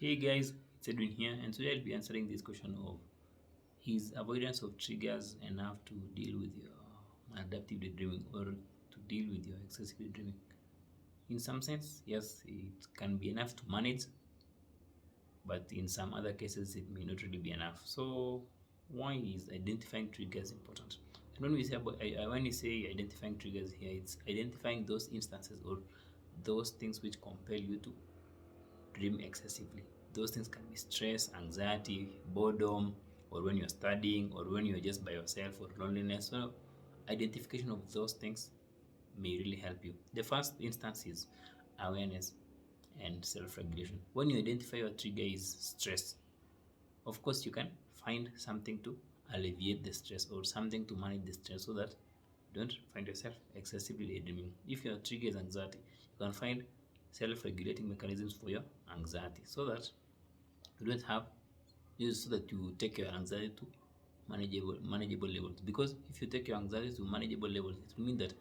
Hey guys, it's Edwin here, and today I'll be answering this question of is avoidance of triggers enough to deal with your maladaptive daydreaming or to deal with your excessive daydreaming? In some sense, yes, it can be enough to manage, but in some other cases, it may not really be enough. So, why is identifying triggers important? And when we say when we say identifying triggers here, it's identifying those instances or those things which compel you to dream excessively. Those things can be stress, anxiety, boredom, or when you're studying, or when you're just by yourself, or loneliness. So, identification of those things may really help you. The first instance is awareness and self regulation. When you identify your trigger is stress, of course, you can find something to alleviate the stress or something to manage the stress so that you don't find yourself excessively daydreaming. If your trigger is anxiety, you can find self-regulating mechanisms for your anxiety so that you don't have use so that you take your anxiety to manageable levels. Because if you take your anxiety to manageable levels, it will mean that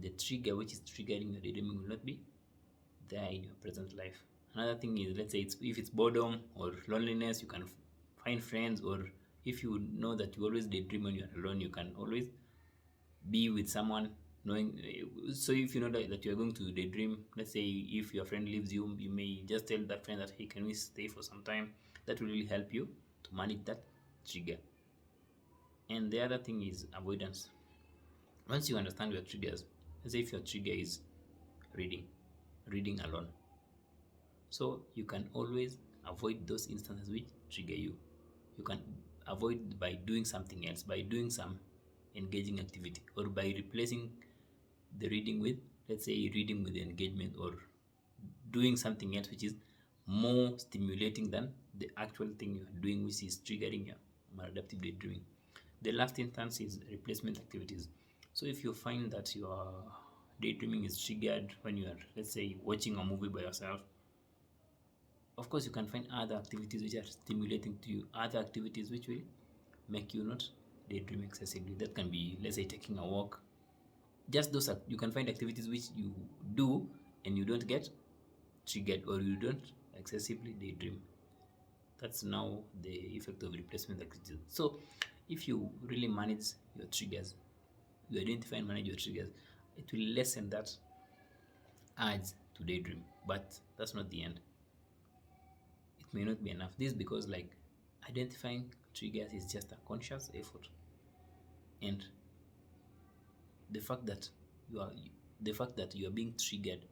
the trigger which is triggering your daydreaming will not be there in your present life. Another thing is, let's say if it's boredom or loneliness, you can find friends, or if you know that you always daydream when you're alone, you can always be with someone knowing. So if you know that you're going to daydream, let's say if your friend leaves you, you may just tell that friend that, hey, can we stay for some time? That will really help you to manage that trigger. And the other thing is avoidance. Once you understand your triggers, let's say if your trigger is reading reading alone, so you can always avoid those instances which trigger you. You can avoid by doing something else, by doing some engaging activity, or by replacing the reading with, let's say, reading with engagement, or doing something else which is more stimulating than the actual thing you're doing, which is triggering your maladaptive daydreaming. The last instance is replacement activities. So if you find that your daydreaming is triggered when you are, let's say, watching a movie by yourself, of course you can find other activities which are stimulating to you, other activities which will make you not daydream excessively. That can be, let's say, taking a walk. Just those you can find activities which you do and you don't get triggered, or you don't excessively daydream. That's now the effect of replacement activities. So if you really manage your triggers, you identify and manage your triggers, it will lessen that urge to daydream. But that's not the end. It may not be enough. This is because, like, identifying triggers is just a conscious effort, and the fact that you are the fact that you are being triggered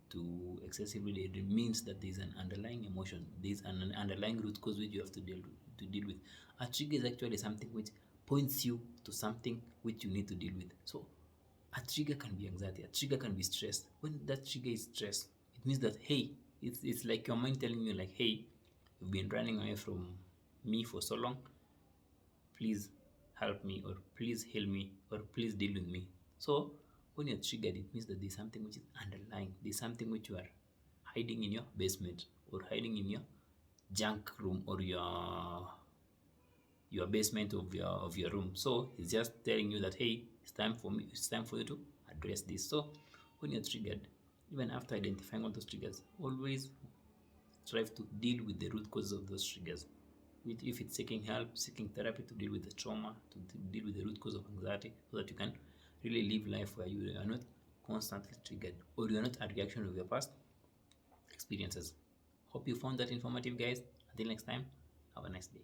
to excessively daydream means that there's an underlying emotion, there's an underlying root cause which you have to deal with. A trigger is actually something which points you to something which you need to deal with. So a trigger can be anxiety, a trigger can be stress. When that trigger is stress, it means that, hey, it's like your mind telling you, like, hey, you've been running away from me for so long, please help me, or please heal me, or please deal with me. So when you're triggered, it means that there's something which is underlying, there's something which you are hiding in your basement, or hiding in your junk room, or your basement of your room. So it's just telling you that, hey, it's time for you to address this. So when you're triggered, even after identifying all those triggers, always strive to deal with the root causes of those triggers. If it's seeking help, seeking therapy to deal with the trauma, to deal with the root cause of anxiety, so that you can really live life where you are not constantly triggered, or you are not a reaction of your past experiences. Hope you found that informative, guys. Until next time, have a nice day.